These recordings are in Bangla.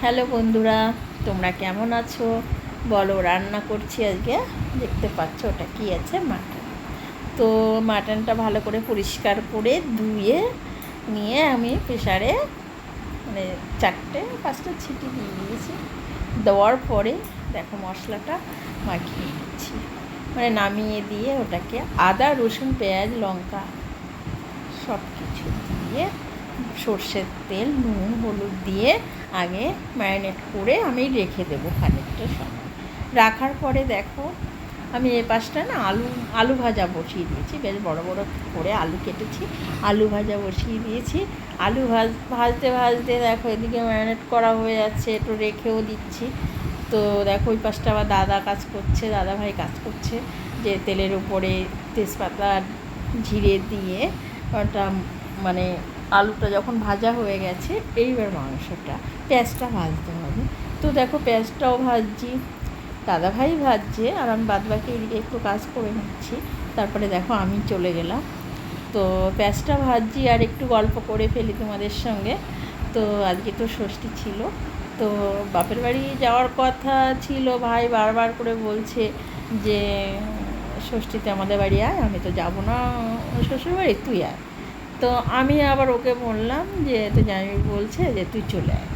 হ্যালো বন্ধুরা, তোমরা কেমন আছো বলো। রান্না করছি আজকে, দেখতে পাচ্ছ ওটা কি আছে, মাটন। তো মাটনটা ভালো করে পরিষ্কার করে ধুয়ে নিয়ে আমি প্রেসারে মানে 4-5টা সিটি দিয়ে দিয়েছি। দেওয়ার পরে দেখো মশলাটা মাখিয়ে দিচ্ছি, মানে নামিয়ে দিয়ে ওটাকে আদা রসুন পেঁয়াজ লঙ্কা সব কিছু দিয়ে সর্ষের তেল নুন হলুদ দিয়ে আগে ম্যারিনেট করে আমি রেখে দেবো খানিকটা সময়। রাখার পরে দেখো আমি এ পাশটা না আলু ভাজা বসিয়ে দিয়েছি, বেশ বড় বড় করে আলু কেটেছি, আলু ভাজা বসিয়ে দিয়েছি। আলু ভাজতে ভাজতে দেখো এদিকে ম্যারিনেট করা হয়ে যাচ্ছে, একটু রেখেও দিচ্ছি। তো দেখো ওই পাশটা আবার দাদা কাজ করছে, দাদা ভাই কাজ করছে, যে তেলের উপরে তেজপাতা জিরে দিয়ে ওটা মানে আলুটা যখন ভাজা হয়ে গেছে এইবার মাংসটা পেঁয়াজটা ভাজতে হবে। তো দেখো পেঁয়াজটাও ভাজছি, দাদাভাই ভাজছে, আর আমি বাদবাকি এদিকে একটু কাজ করে নিচ্ছি। তারপরে দেখো আমি চলে গেলাম, তো পেঁয়াজটা ভাজছি আর একটু গল্প করে ফেলি তোমাদের সঙ্গে। তো আজকে তো ষষ্ঠী ছিল, তো বাপের বাড়ি যাওয়ার কথা ছিল, ভাই বারবার করে বলছে যে ষষ্ঠীতে আমাদের বাড়ি আয়, আমি তো যাবো না শ্বশুরবাড়ি, তুই আয়। তো আমি আবার ওকে বললাম যে তো জামাই বলছে যে তুই চলে আয়,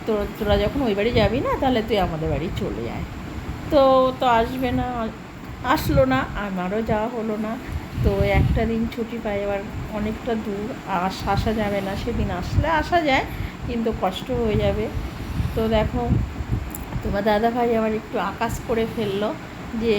তো তোরা যখন ওই বাড়ি যাবি না তাহলে তুই আমাদের বাড়ি চলে আয়। তো তো আসবে না, আসলো না, আমারও যাওয়া হলো না। তো একটা দিন ছুটি পাই, এবার অনেকটা দূর আসা যাবে না, সেদিন আসলে আসা যায় কিন্তু কষ্ট হয়ে যাবে। তো দেখো তোমার দাদাভাই আবার একটু আকাশ করে ফেললো যে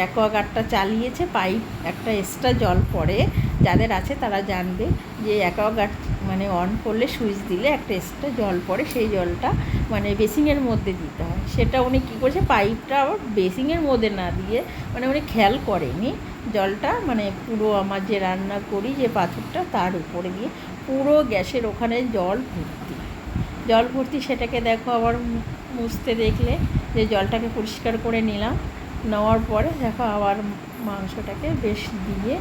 অ্যাকোয়াগার্ডটা চালিয়েছে, পাইপ একটা এক্সট্রা জল পড়ে, যাদের আছে তারা জানবে যে অ্যাকোয়াগার্ড মানে অন করলে সুইচ দিলে একটা এক্সট্রা জল পড়ে, সেই জলটা মানে বেসিনের মধ্যে দিতে হয়। সেটা উনি কী করেছে, পাইপটা আবার বেসিনের মধ্যে না দিয়ে মানে উনি খেয়াল করেনি, জলটা মানে পুরো আমার যে রান্না করি যে পাথরটা তার উপরে দিয়ে পুরো গ্যাসের ওখানে জল ভর্তি। সেটাকে দেখো আবার মুছতে দেখলে যে জলটাকে পরিষ্কার করে নিলাম, নেওয়ার পরে দেখো আবার মাংসটাকে বেশ দিয়ে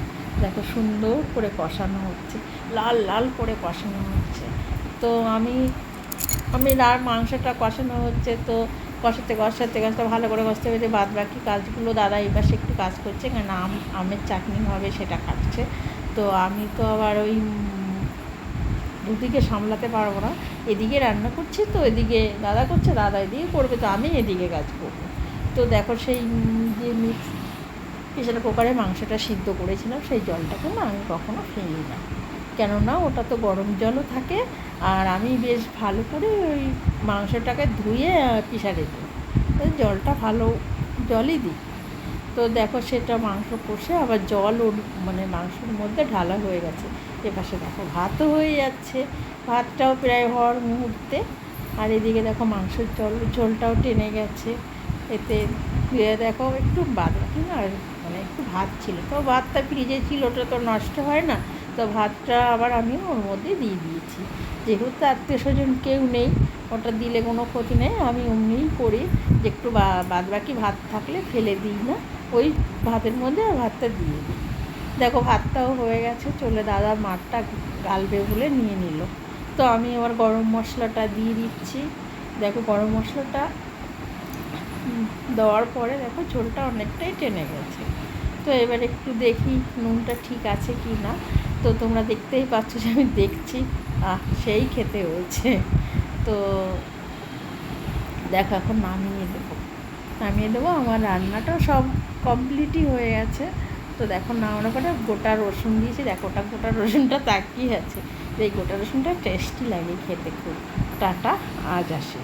দেখো সুন্দর করে কষানো হচ্ছে, লাল লাল করে কষানো হচ্ছে। তো আমি মাংসটা কষানো হচ্ছে, তো কষাতে ভালো করে কষতে হয়েছে। বাদ বাকি কাজগুলো দাদা এই পাশে একটু কাজ করছে, কারণ আমের চাটনি হবে সেটা কাটছে। তো আমি তো আবার ওই দুদিকে সামলাতে পারবো না, এদিকে রান্না করছি তো এদিকে দাদা করছে, দাদা এদিকে করবে, তো আমি এদিকে কাজ করবো। তো দেখো সেই যে প্রেসার কুকারে মাংসটা সিদ্ধ করেছিলাম সেই জলটাকে না আমি কখনো ফেলি না, কেননা ওটা তো গরম জলও থাকে, আর আমি বেশ ভালো করে ওই মাংসটাকে ধুয়ে প্রেসারে দিই, জলটা ভালো জলই দিই। তো দেখো সেটা মাংস কষে আবার জল ওর মানে মাংসের মধ্যে ঢালা হয়ে গেছে। এপাশে দেখো ভাতও হয়ে যাচ্ছে, ভাতটাও প্রায় হওয়ার মুহূর্তে, আর এদিকে দেখো মাংসের ঝোলটাও টেনে গেছে। এতে দেখো একটু বাদবাকি না মানে একটু ভাত ছিল, তো ভাতটা ফ্রিজে ছিল, ওটা তো নষ্ট হয় না, তো ভাতটা আবার আমি ওর মধ্যে দিয়ে দিয়েছি। যেহেতু আত্মীয় স্বজন কেউ নেই, ওটা দিলে কোনো ক্ষতি নেই, আমি অমনিই করি যে একটু বাদবাকি ভাত থাকলে ফেলে দিই না, ওই ভাতের মধ্যে আর ভাতটা দিয়ে দিই। দেখো ভাতটাও হয়ে গেছে, চলে দাদা মাঠটা গালবে বলে নিয়ে নিল। তো আমি আবার গরম মশলাটা দিয়ে দিচ্ছি। দেখো গরম মশলাটা দেওয়ার পরে দেখো ঝোলটা অনেকটাই টেনে গেছে। তো এবার একটু দেখি নুনটা ঠিক আছে কি না। তো তোমরা দেখতেই পাচ্ছ যে আমি দেখছি, সেই খেতে হয়েছে। তো দেখো এখন নামিয়ে দেবো, আমার রান্নাটাও সব কমপ্লিটই হয়ে গেছে। তো দেখো নামানোর পরে গোটা রসুন দিয়েছি, দেখো গোটা রসুনটা তাকিয়ে আছে, এই গোটা রসুনটা টেস্টি লাগে খেতে খুব। টাটা, আজ আসে।